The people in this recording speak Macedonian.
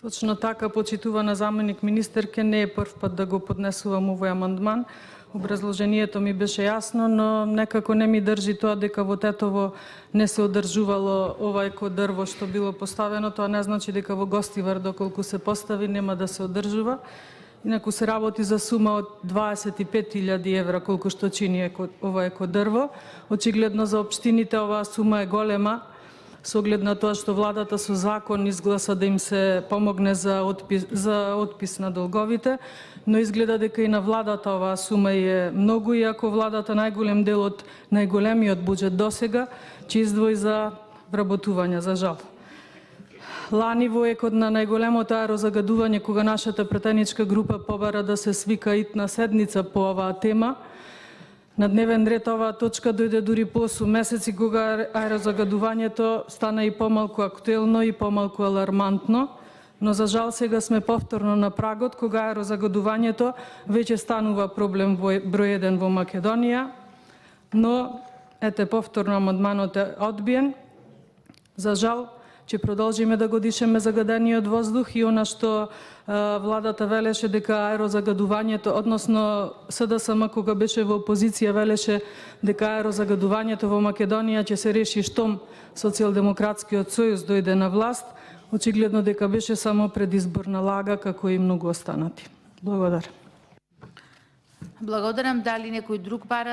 Точно така, почитувана заменик министерке, не е прв пат да го поднесувам овој амандман. Образложението ми беше јасно, но некако не ми држи тоа дека во Тетово не се одржувало ова екодрво што било поставено. Тоа не значи дека во Гостивар, доколку се постави, нема да се одржува. Инаку се работи за сума од 25.000 евра, колку што чини ова екодрво. Очигледно за општините оваа сума е голема, со оглед на тоа што владата со закон изгласа да им се помогне за отпис на долговите, но изгледа дека и на владата оваа сума е многу, иако владата најголем дел од најголемиот буџет досега ќе издвои за вработување, за жал. Лани во екот на најголемото аерозагадување, кога нашата претеничка група побара да се свика итна седница по оваа тема, на дневен ред оваа точка дојде дури по 8 месеци, кога аерозагадувањето стана и помалку актуелно и помалку алармантно, но за жал сега сме повторно на прагот, кога аерозагадувањето веќе станува проблем број 1 во Македонија, но ете повторно амандманот е одбиен. За жал, ќе продолжиме да го дишеме загадениот воздух и она што владата велеше дека аерозагадувањето, односно СДСМ кога беше во опозиција велеше дека аерозагадувањето во Македонија ќе се реши штом Социјалдемократскиот сојуз дојде на власт, очигледно дека беше само предизборна лага, како и многу останати. Благодарам. Благодарам. Дали некој друг бара